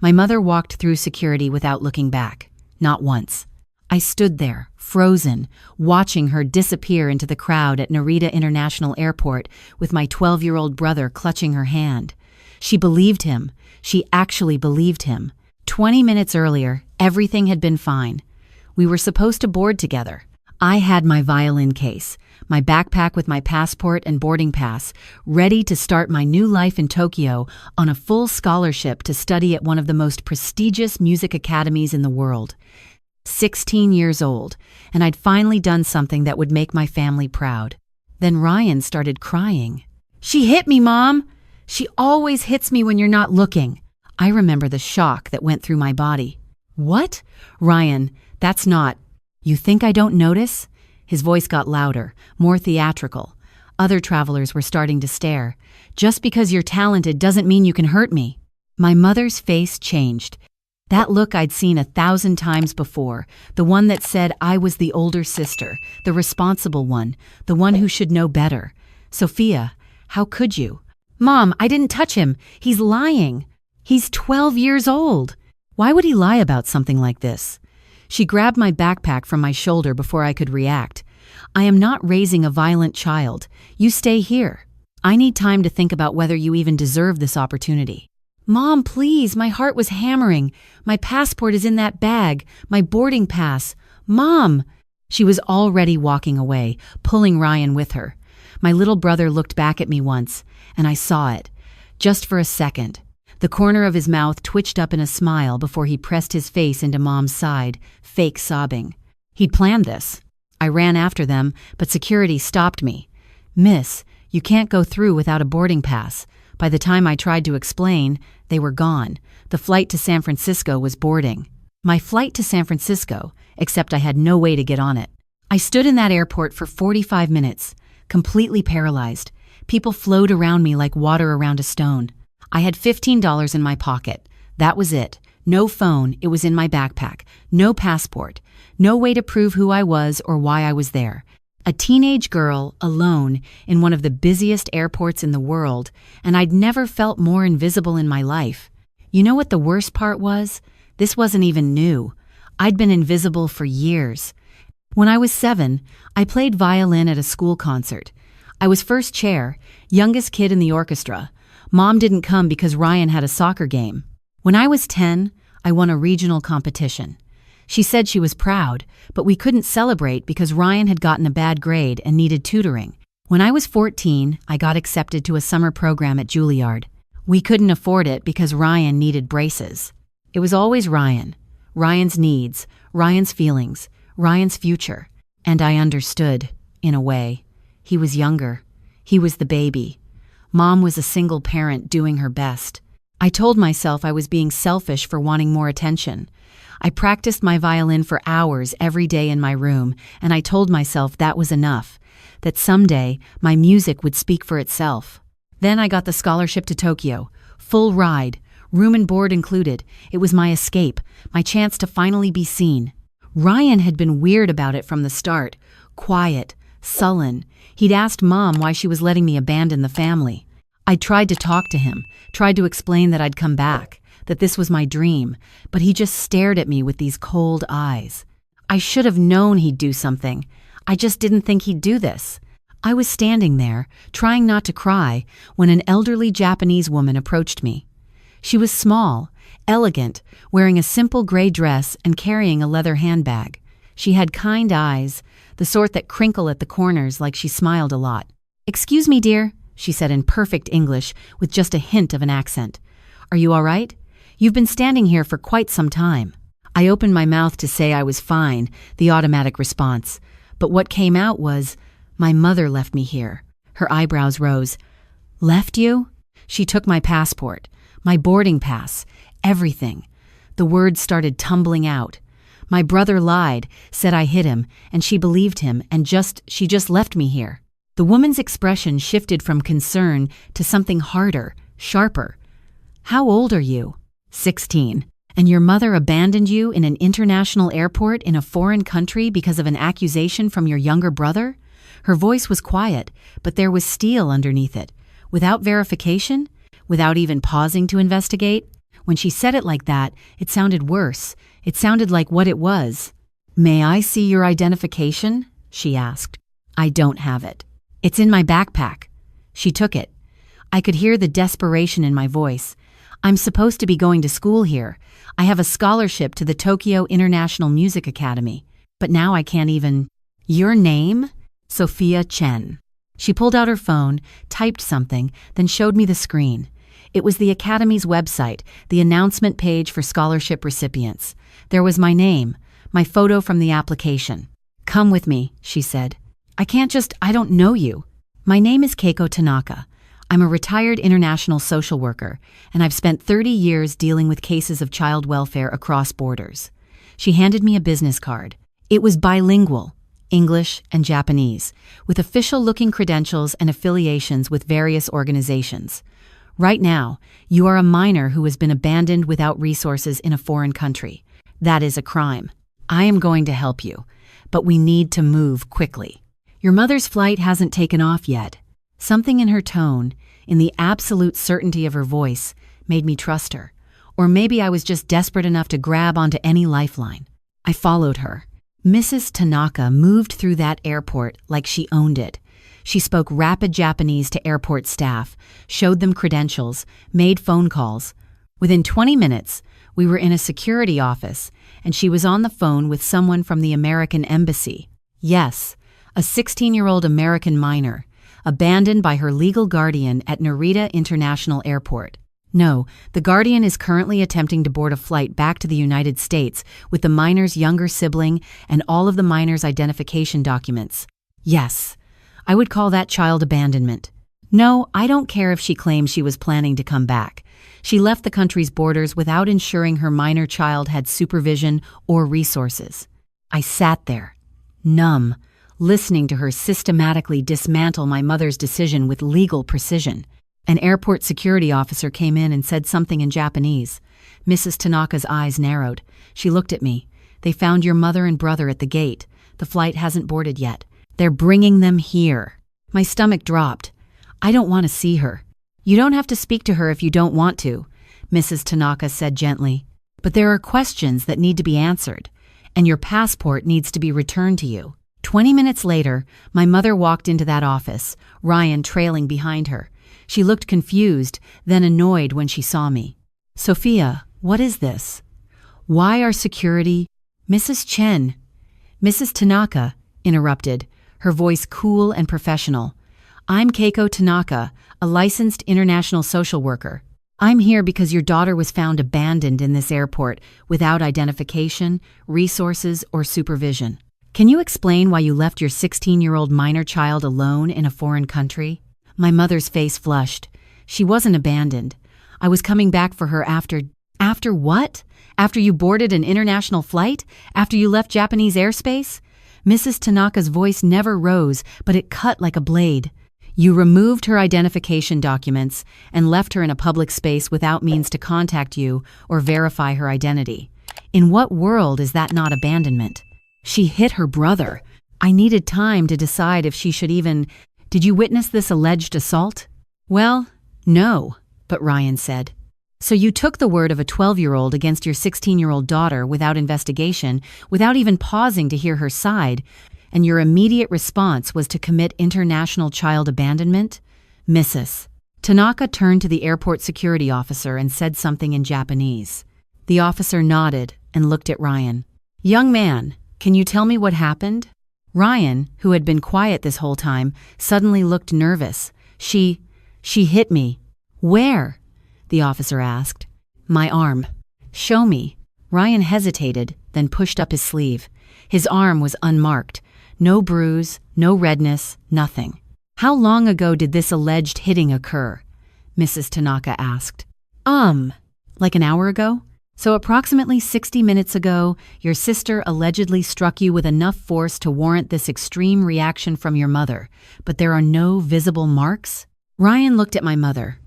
My mother walked through security without looking back. Not once. I stood there, frozen, watching her disappear into the crowd at Narita International Airport with my 12-year-old brother clutching her hand. She believed him. She actually believed him. 20 minutes earlier, everything had been fine. We were supposed to board together. I had my violin case, my backpack with my passport and boarding pass, ready to start my new life in Tokyo on a full scholarship to study at one of the most prestigious music academies in the world. 16 years old, and I'd finally done something that would make my family proud. Then Ryan started crying. "She hit me, Mom! She always hits me when you're not looking." I remember the shock that went through my body. "What? Ryan, that's not... You think I don't notice?" His voice got louder, more theatrical. Other travelers were starting to stare. "Just because you're talented doesn't mean you can hurt me." My mother's face changed. That look I'd seen 1,000 times before, the one that said I was the older sister, the responsible one, the one who should know better. "Sophia, how could you?" "Mom, I didn't touch him. He's lying. He's 12 years old. Why would he lie about something like this?" She grabbed my backpack from my shoulder before I could react. "I am not raising a violent child. You stay here. I need time to think about whether you even deserve this opportunity." "Mom, please, my heart was hammering. My passport is in that bag, my boarding pass. Mom!" She was already walking away, pulling Ryan with her. My little brother looked back at me once, and I saw it. Just for a second. The corner of his mouth twitched up in a smile before he pressed his face into Mom's side, fake sobbing. He'd planned this. I ran after them, but security stopped me. "Miss, you can't go through without a boarding pass." By the time I tried to explain, they were gone. The flight to San Francisco was boarding. My flight to San Francisco, except I had no way to get on it. I stood in that airport for 45 minutes, completely paralyzed. People flowed around me like water around a stone. I had $15 in my pocket. That was it. No phone, it was in my backpack. No passport. No way to prove who I was or why I was there. A teenage girl, alone, in one of the busiest airports in the world, and I'd never felt more invisible in my life. You know what the worst part was? This wasn't even new. I'd been invisible for years. When I was 7, I played violin at a school concert. I was first chair, youngest kid in the orchestra. Mom didn't come because Ryan had a soccer game. When I was 10, I won a regional competition. She said she was proud, but we couldn't celebrate because Ryan had gotten a bad grade and needed tutoring. When I was 14, I got accepted to a summer program at Juilliard. We couldn't afford it because Ryan needed braces. It was always Ryan. Ryan's needs, Ryan's feelings, Ryan's future. And I understood, in a way. He was younger. He was the baby. Mom was a single parent doing her best. I told myself I was being selfish for wanting more attention. I practiced my violin for hours every day in my room, and I told myself that was enough, that someday my music would speak for itself. Then I got the scholarship to Tokyo, full ride, room and board included. It was my escape, my chance to finally be seen. Ryan had been weird about it from the start, quiet, sullen. He'd asked Mom why she was letting me abandon the family. I tried to talk to him, tried to explain that I'd come back, that this was my dream, but he just stared at me with these cold eyes. I should have known he'd do something. I just didn't think he'd do this. I was standing there, trying not to cry, when an elderly Japanese woman approached me. She was small, elegant, wearing a simple gray dress and carrying a leather handbag. She had kind eyes, the sort that crinkle at the corners like she smiled a lot. "Excuse me, dear," she said in perfect English with just a hint of an accent. "Are you all right? You've been standing here for quite some time." I opened my mouth to say I was fine, the automatic response. But what came out was, "My mother left me here." Her eyebrows rose. "Left you?" She took my passport, my boarding pass, everything. The words started tumbling out. My brother lied, said I hit him, and she believed him, and she just left me here. The woman's expression shifted from concern to something harder, sharper. "How old are you?" 16. "And your mother abandoned you in an international airport in a foreign country because of an accusation from your younger brother?" Her voice was quiet, but there was steel underneath it. "Without verification? Without even pausing to investigate? When she said it like that, it sounded worse. It sounded like what it was. "May I see your identification?" she asked. "I don't have it." "It's in my backpack." She took it. I could hear the desperation in my voice. "I'm supposed to be going to school here. I have a scholarship to the Tokyo International Music Academy. But now I can't even—" "Your name?" "Sophia Chen." She pulled out her phone, typed something, then showed me the screen. It was the Academy's website, the announcement page for scholarship recipients. There was my name, my photo from the application. "Come with me," she said. I don't know you." "My name is Keiko Tanaka. I'm a retired international social worker, and I've spent 30 years dealing with cases of child welfare across borders." She handed me a business card. It was bilingual, English and Japanese, with official-looking credentials and affiliations with various organizations. "Right now, you are a minor who has been abandoned without resources in a foreign country. That is a crime. I am going to help you, but we need to move quickly. Your mother's flight hasn't taken off yet." Something in her tone, in the absolute certainty of her voice, made me trust her. Or maybe I was just desperate enough to grab onto any lifeline. I followed her. Mrs. Tanaka moved through that airport like she owned it. She spoke rapid Japanese to airport staff, showed them credentials, made phone calls. Within 20 minutes, we were in a security office, and she was on the phone with someone from the American embassy. Yes, a 16-year-old American minor, abandoned by her legal guardian at Narita International Airport. No, the guardian is currently attempting to board a flight back to the United States with the minor's younger sibling and all of the minor's identification documents. Yes, I would call that child abandonment. No, I don't care if she claims she was planning to come back. She left the country's borders without ensuring her minor child had supervision or resources. I sat there, numb, listening to her systematically dismantle my mother's decision with legal precision. An airport security officer came in and said something in Japanese. Mrs. Tanaka's eyes narrowed. She looked at me. "They found your mother and brother at the gate. The flight hasn't boarded yet. They're bringing them here." My stomach dropped. "I don't want to see her." "You don't have to speak to her if you don't want to," Mrs. Tanaka said gently. "But there are questions that need to be answered, and your passport needs to be returned to you." 20 minutes later, my mother walked into that office, Ryan trailing behind her. She looked confused, then annoyed when she saw me. "Sophia, what is this? Why are security—" "Mrs. Chen." Mrs. Tanaka interrupted, her voice cool and professional. "I'm Keiko Tanaka, a licensed international social worker. I'm here because your daughter was found abandoned in this airport without identification, resources, or supervision. Can you explain why you left your 16-year-old minor child alone in a foreign country?" My mother's face flushed. "She wasn't abandoned. I was coming back for her after—" "After what? After you boarded an international flight? After you left Japanese airspace?" Mrs. Tanaka's voice never rose, but it cut like a blade. "You removed her identification documents and left her in a public space without means to contact you or verify her identity. In what world is that not abandonment? She hit her brother. I needed time to decide if she should even— Did you witness this alleged assault?" "Well, no," but Ryan said. "So you took the word of a 12-year-old against your 16-year-old daughter without investigation, without even pausing to hear her side, and your immediate response was to commit international child abandonment?" Mrs. Tanaka turned to the airport security officer and said something in Japanese. The officer nodded and looked at Ryan. "Young man, can you tell me what happened?" Ryan, who had been quiet this whole time, suddenly looked nervous. She hit me." "Where?" the officer asked. "My arm." "Show me." Ryan hesitated, then pushed up his sleeve. His arm was unmarked. No bruise, no redness, nothing. "How long ago did this alleged hitting occur?" Mrs. Tanaka asked. Like an hour ago? So approximately 60 minutes ago, your sister allegedly struck you with enough force to warrant this extreme reaction from your mother, but there are no visible marks?" Ryan looked at my mother,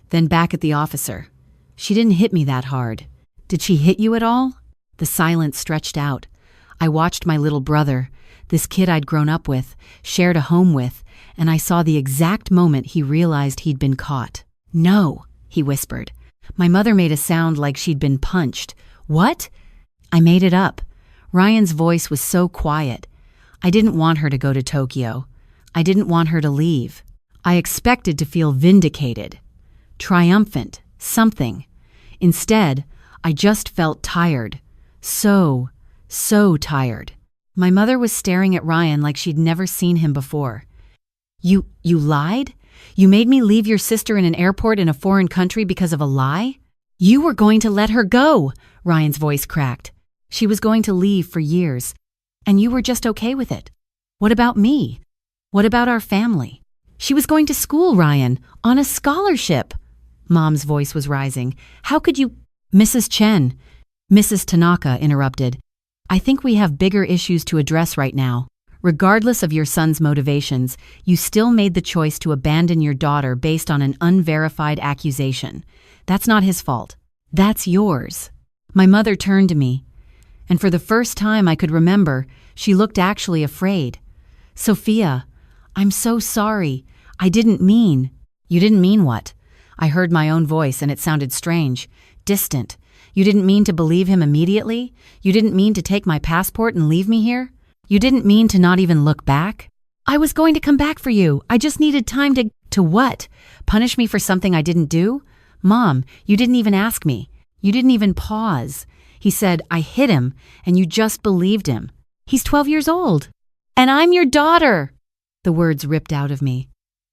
then back at the officer. "She didn't hit me that hard. Did she hit you at all?" The silence stretched out. I watched my little brother, this kid I'd grown up with, shared a home with, and I saw the exact moment he realized he'd been caught. "No," he whispered. My mother made a sound like she'd been punched. What? I made it up. Ryan's voice was so quiet. I didn't want her to go to Tokyo. I didn't want her to leave. I expected to feel vindicated, triumphant, something. Instead, I just felt tired. So tired. My mother was staring at Ryan like she'd never seen him before. You lied? You made me leave your sister in an airport in a foreign country because of a lie? You were going to let her go, Ryan's voice cracked. She was going to leave for years, and you were just okay with it. What about me? What about our family? She was going to school, Ryan, on a scholarship. Mom's voice was rising. How could you— Mrs. Chen, Mrs. Tanaka interrupted. I think we have bigger issues to address right now. Regardless of your son's motivations, you still made the choice to abandon your daughter based on an unverified accusation. That's not his fault. That's yours. My mother turned to me, and for the first time I could remember, she looked actually afraid. Sophia, I'm so sorry. I didn't mean— You didn't mean what? I heard my own voice and it sounded strange, distant. You didn't mean to believe him immediately? You didn't mean to take my passport and leave me here? You didn't mean to not even look back? I was going to come back for you. I just needed time to— To what? Punish me for something I didn't do? Mom, you didn't even ask me. You didn't even pause. He said, I hit him, and you just believed him. He's 12 years old. And I'm your daughter. The words ripped out of me.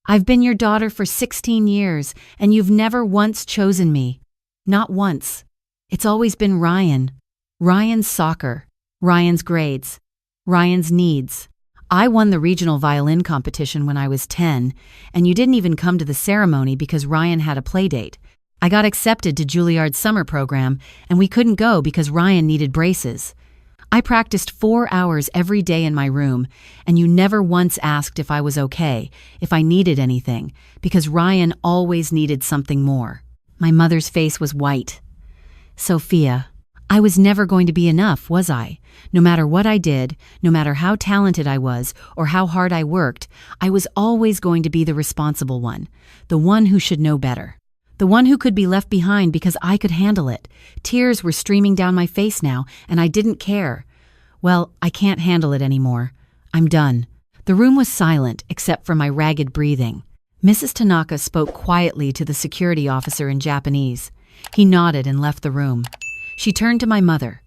I've been your daughter for 16 years, and you've never once chosen me. Not once. It's always been Ryan. Ryan's soccer. Ryan's grades. Ryan's needs. I won the regional violin competition when I was 10, and you didn't even come to the ceremony because Ryan had a play date. I got accepted to Juilliard's summer program, and we couldn't go because Ryan needed braces. I practiced 4 hours every day in my room, and you never once asked if I was okay, if I needed anything, because Ryan always needed something more. My mother's face was white. Sophia, I was never going to be enough, was I? No matter what I did, no matter how talented I was or how hard I worked, I was always going to be the responsible one, the one who should know better. The one who could be left behind because I could handle it. Tears were streaming down my face now, and I didn't care. Well, I can't handle it anymore. I'm done. The room was silent, except for my ragged breathing. Mrs. Tanaka spoke quietly to the security officer in Japanese. He nodded and left the room. She turned to my mother.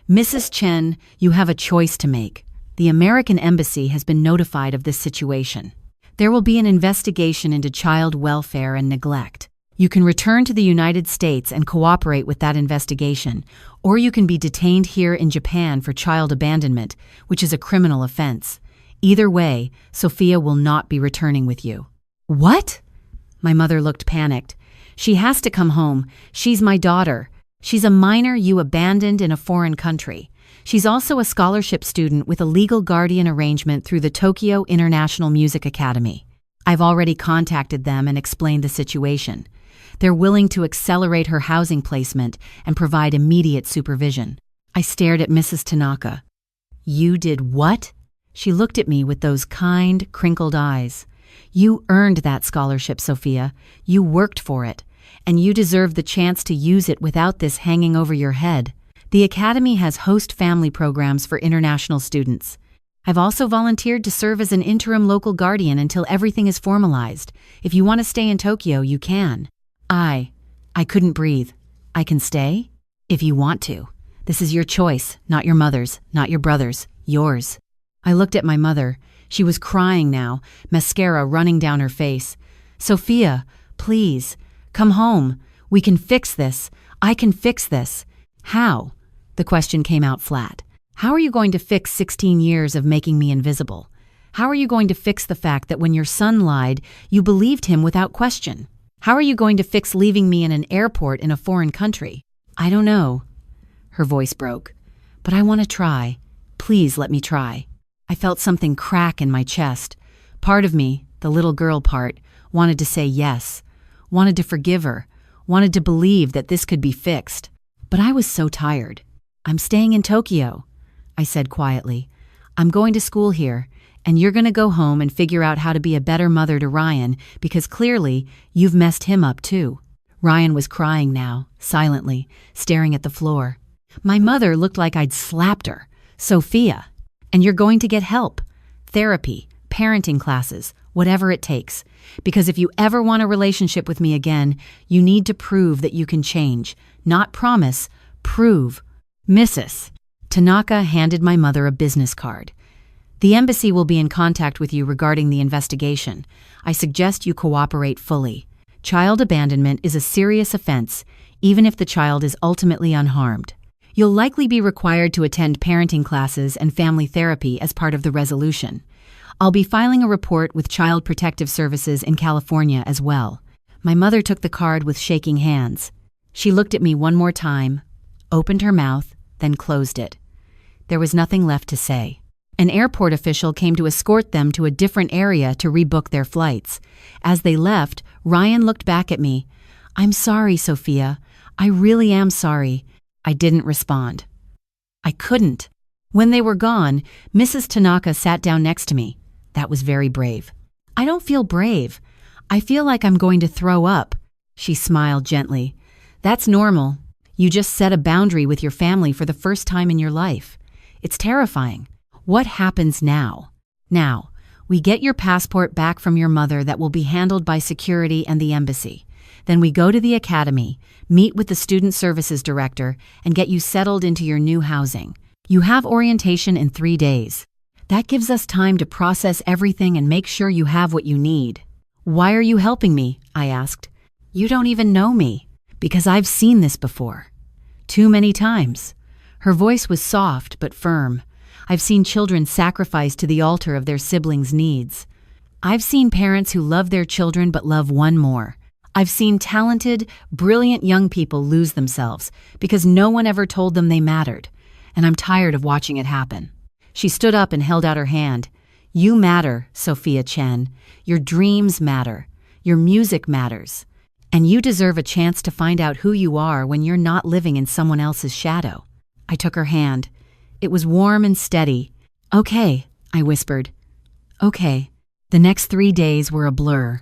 Mrs. Chen, you have a choice to make. The American Embassy has been notified of this situation. There will be an investigation into child welfare and neglect. You can return to the United States and cooperate with that investigation, or you can be detained here in Japan for child abandonment, which is a criminal offense. Either way, Sophia will not be returning with you. What? My mother looked panicked. She has to come home. She's my daughter. She's a minor you abandoned in a foreign country. She's also a scholarship student with a legal guardian arrangement through the Tokyo International Music Academy. I've already contacted them and explained the situation. They're willing to accelerate her housing placement and provide immediate supervision. I stared at Mrs. Tanaka. You did what? She looked at me with those kind, crinkled eyes. You earned that scholarship, Sophia. You worked for it, and you deserve the chance to use it without this hanging over your head. The Academy has host family programs for international students. I've also volunteered to serve as an interim local guardian until everything is formalized. If you want to stay in Tokyo, you can. I couldn't breathe. I can stay? If you want to. This is your choice, not your mother's, not your brother's, yours. I looked at my mother. She was crying now, mascara running down her face. Sophia, please, come home. We can fix this. I can fix this. How? The question came out flat. How are you going to fix 16 years of making me invisible? How are you going to fix the fact that when your son lied, you believed him without question? How are you going to fix leaving me in an airport in a foreign country? I don't know. Her voice broke. But I want to try. Please let me try. I felt something crack in my chest. Part of me, the little girl part, wanted to say yes, wanted to forgive her, wanted to believe that this could be fixed. But I was so tired. I'm staying in Tokyo, I said quietly. I'm going to school here, and you're going to go home and figure out how to be a better mother to Ryan because clearly you've messed him up too. Ryan was crying now, silently, staring at the floor. My mother looked like I'd slapped her. Sophia, and you're going to get help. Therapy, parenting classes, whatever it takes. Because if you ever want a relationship with me again, you need to prove that you can change. Not promise, prove. Mrs. Tanaka handed my mother a business card. The embassy will be in contact with you regarding the investigation. I suggest you cooperate fully. Child abandonment is a serious offense, even if the child is ultimately unharmed. You'll likely be required to attend parenting classes and family therapy as part of the resolution. I'll be filing a report with Child Protective Services in California as well. My mother took the card with shaking hands. She looked at me one more time, opened her mouth, then closed it. There was nothing left to say. An airport official came to escort them to a different area to rebook their flights. As they left, Ryan looked back at me. "I'm sorry, Sophia. I really am sorry." I didn't respond. I couldn't. When they were gone, Mrs. Tanaka sat down next to me. That was very brave. "I don't feel brave. I feel like I'm going to throw up." She smiled gently. "That's normal. You just set a boundary with your family for the first time in your life. It's terrifying. What happens now? Now, we get your passport back from your mother that will be handled by security and the embassy. Then we go to the academy, meet with the student services director, and get you settled into your new housing. You have orientation in 3 days. That gives us time to process everything and make sure you have what you need." "Why are you helping me?" I asked. "You don't even know me." "Because I've seen this before. Too many times." Her voice was soft but firm. "I've seen children sacrificed to the altar of their siblings' needs. I've seen parents who love their children but love one more. I've seen talented, brilliant young people lose themselves because no one ever told them they mattered, and I'm tired of watching it happen." She stood up and held out her hand. "You matter, Sophia Chen. Your dreams matter. Your music matters. And you deserve a chance to find out who you are when you're not living in someone else's shadow." I took her hand. It was warm and steady. "Okay," I whispered. "Okay." The next 3 days were a blur.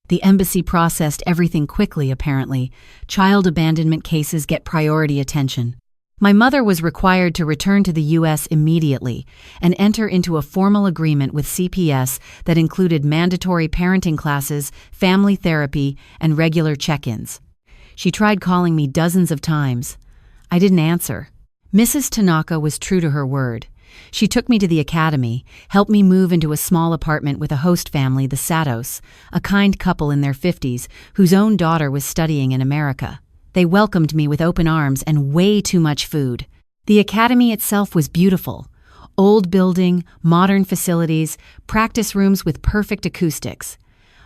The embassy processed everything quickly, apparently. Child abandonment cases get priority attention. My mother was required to return to the U.S. immediately and enter into a formal agreement with CPS that included mandatory parenting classes, family therapy, and regular check-ins. She tried calling me dozens of times. I didn't answer. Mrs. Tanaka was true to her word. She took me to the academy, helped me move into a small apartment with a host family, the Satos, a kind couple in their 50s whose own daughter was studying in America. They welcomed me with open arms and way too much food. The academy itself was beautiful. Old building, modern facilities, practice rooms with perfect acoustics.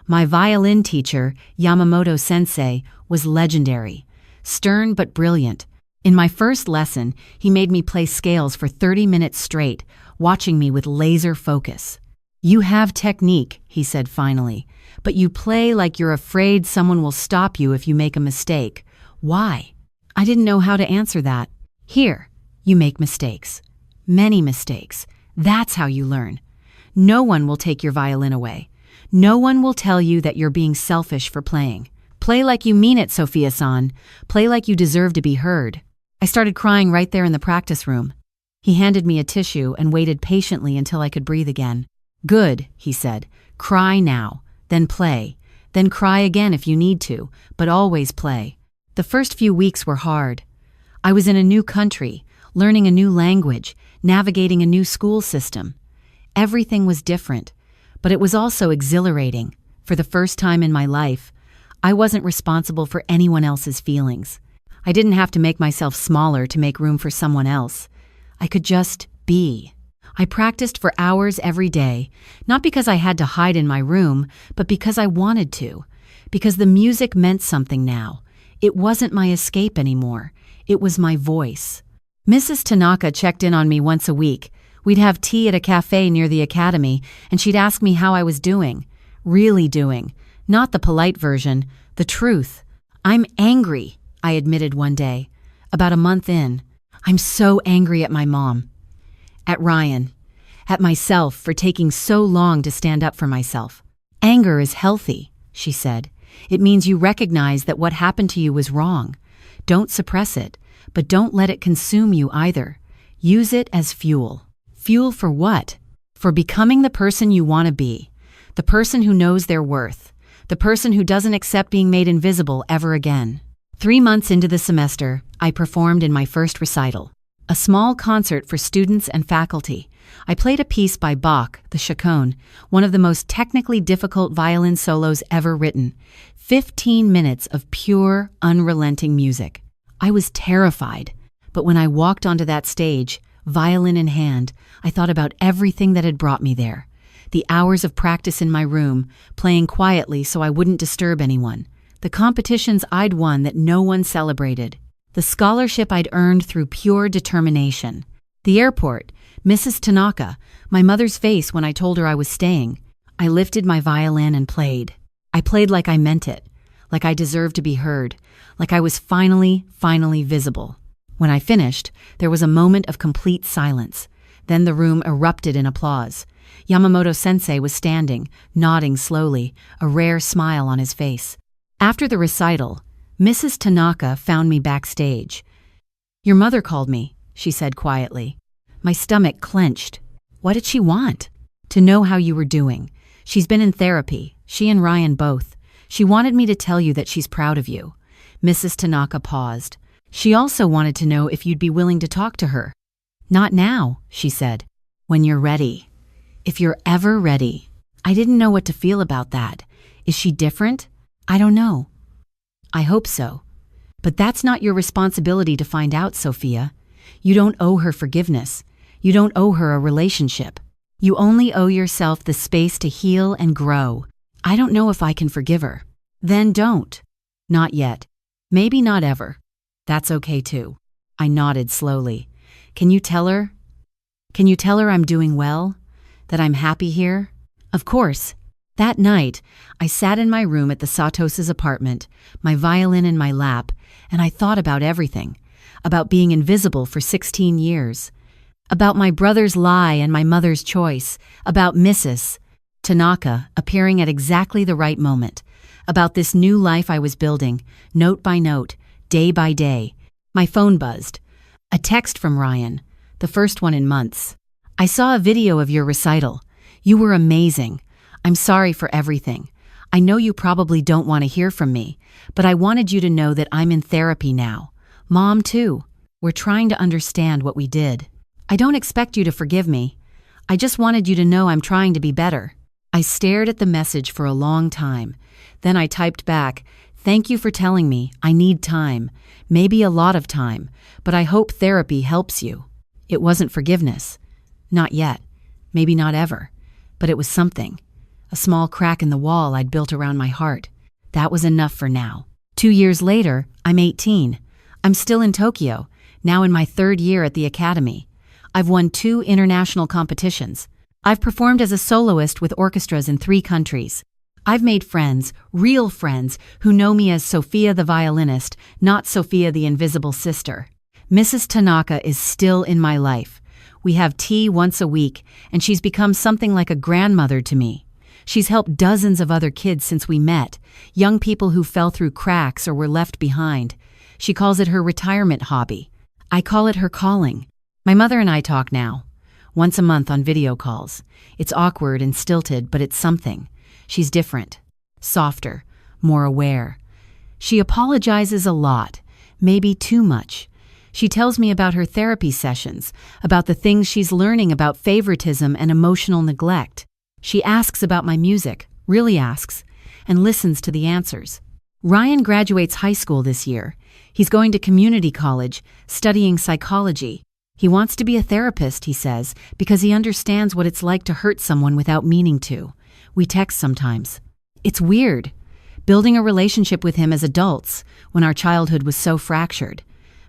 My violin teacher, Yamamoto Sensei, was legendary. Stern but brilliant. In my first lesson, he made me play scales for 30 minutes straight, watching me with laser focus. "You have technique," he said finally, "but you play like you're afraid someone will stop you if you make a mistake. Why?" I didn't know how to answer that. "Here, you make mistakes. Many mistakes. That's how you learn. No one will take your violin away. No one will tell you that you're being selfish for playing. Play like you mean it, Sophia-san. Play like you deserve to be heard." I started crying right there in the practice room. He handed me a tissue and waited patiently until I could breathe again. "Good," he said. "Cry now, then play. Then cry again if you need to, but always play." The first few weeks were hard. I was in a new country, learning a new language, navigating a new school system. Everything was different, but it was also exhilarating. For the first time in my life, I wasn't responsible for anyone else's feelings. I didn't have to make myself smaller to make room for someone else. I could just be. I practiced for hours every day, not because I had to hide in my room, but because I wanted to. Because the music meant something now. It wasn't my escape anymore. It was my voice. Mrs. Tanaka checked in on me once a week. We'd have tea at a cafe near the academy, and she'd ask me how I was doing. Really doing. Not the polite version, the truth. "I'm angry," I admitted one day, about a month in. "I'm so angry at my mom. At Ryan. At myself for taking so long to stand up for myself." "Anger is healthy," she said. It means you recognize that what happened to you was wrong. Don't suppress it, but don't let it consume you either. Use it as fuel. Fuel for what? For becoming the person you want to be. The person who knows their worth. The person who doesn't accept being made invisible ever again. 3 months into the semester, I performed in my first recital. A small concert for students and faculty. I played a piece by Bach, the Chaconne, one of the most technically difficult violin solos ever written. 15 minutes of pure, unrelenting music. I was terrified, but when I walked onto that stage, violin in hand, I thought about everything that had brought me there. The hours of practice in my room, playing quietly so I wouldn't disturb anyone. The competitions I'd won that no one celebrated. The scholarship I'd earned through pure determination. The airport, Mrs. Tanaka, my mother's face when I told her I was staying. I lifted my violin and played. I played like I meant it, like I deserved to be heard, like I was finally visible. When I finished, there was a moment of complete silence. Then the room erupted in applause. Yamamoto-sensei was standing, nodding slowly, a rare smile on his face. After the recital, Mrs. Tanaka found me backstage. "Your mother called me," she said quietly. My stomach clenched. What did she want? To know how you were doing. She's been in therapy, she and Ryan both. She wanted me to tell you that she's proud of you. Mrs. Tanaka paused. She also wanted to know if you'd be willing to talk to her. "Not now," she said. "When you're ready. If you're ever ready." I didn't know what to feel about that. Is she different? I don't know. I hope so. But that's not your responsibility to find out, Sophia. You don't owe her forgiveness. You don't owe her a relationship. You only owe yourself the space to heal and grow. I don't know if I can forgive her. Then don't. Not yet. Maybe not ever. That's okay too. I nodded slowly. Can you tell her? Can you tell her I'm doing well? That I'm happy here? Of course. That night, I sat in my room at the Satos's apartment, my violin in my lap, and I thought about everything. About being invisible for 16 years. About my brother's lie and my mother's choice. About Mrs. Tanaka appearing at exactly the right moment. About this new life I was building, note by note, day by day. My phone buzzed. A text from Ryan, the first one in months. "I saw a video of your recital. You were amazing. I'm sorry for everything. I know you probably don't want to hear from me, but I wanted you to know that I'm in therapy now. Mom, too. We're trying to understand what we did. I don't expect you to forgive me. I just wanted you to know I'm trying to be better." I stared at the message for a long time. Then I typed back, "Thank you for telling me. I need time. Maybe a lot of time, but I hope therapy helps you." It wasn't forgiveness. Not yet. Maybe not ever. But it was something. A small crack in the wall I'd built around my heart. That was enough for now. 2 years later, I'm 18. I'm still in Tokyo, now in my 3rd year at the academy. I've won 2 international competitions. I've performed as a soloist with orchestras in 3 countries. I've made friends, real friends, who know me as Sophia the violinist, not Sophia the invisible sister. Mrs. Tanaka is still in my life. We have tea once a week, and she's become something like a grandmother to me. She's helped dozens of other kids since we met, young people who fell through cracks or were left behind. She calls it her retirement hobby. I call it her calling. My mother and I talk now, once a month on video calls. It's awkward and stilted, but it's something. She's different, softer, more aware. She apologizes a lot, maybe too much. She tells me about her therapy sessions, about the things she's learning about favoritism and emotional neglect. She asks about my music, really asks, and listens to the answers. Ryan graduates high school this year. He's going to community college, studying psychology. He wants to be a therapist, he says, because he understands what it's like to hurt someone without meaning to. We text sometimes. It's weird, building a relationship with him as adults when our childhood was so fractured.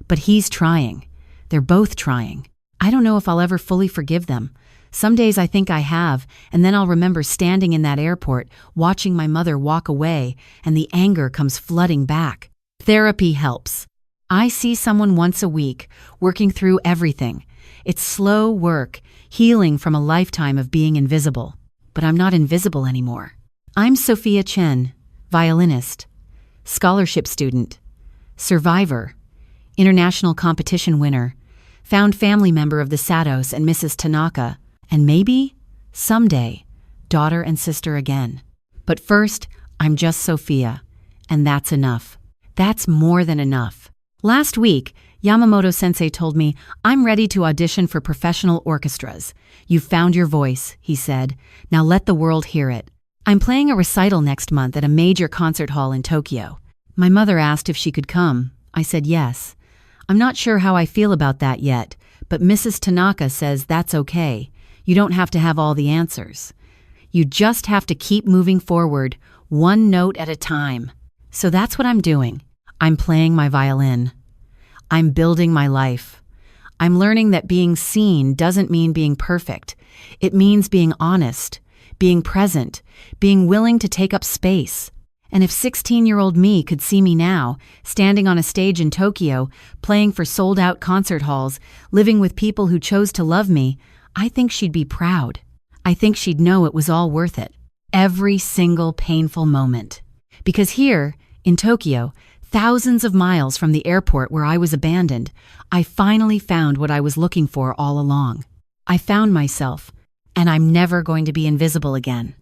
But he's trying. They're both trying. I don't know if I'll ever fully forgive them. Some days I think I have, and then I'll remember standing in that airport, watching my mother walk away, and the anger comes flooding back. Therapy helps. I see someone once a week, working through everything. It's slow work, healing from a lifetime of being invisible. But I'm not invisible anymore. I'm Sophia Chen, violinist, scholarship student, survivor, international competition winner, found family member of the Satos and Mrs. Tanaka, and maybe, someday, daughter and sister again. But first, I'm just Sophia, and that's enough. That's more than enough. Last week, Yamamoto-sensei told me, "I'm ready to audition for professional orchestras. You've found your voice," he said. "Now let the world hear it." I'm playing a recital next month at a major concert hall in Tokyo. My mother asked if she could come. I said yes. I'm not sure how I feel about that yet, but Mrs. Tanaka says that's okay. You don't have to have all the answers. You just have to keep moving forward, one note at a time. So that's what I'm doing. I'm playing my violin. I'm building my life. I'm learning that being seen doesn't mean being perfect. It means being honest, being present, being willing to take up space. And if 16-year-old me could see me now, standing on a stage in Tokyo, playing for sold-out concert halls, living with people who chose to love me, I think she'd be proud. I think she'd know it was all worth it. Every single painful moment. Because here, in Tokyo, thousands of miles from the airport where I was abandoned, I finally found what I was looking for all along. I found myself, and I'm never going to be invisible again.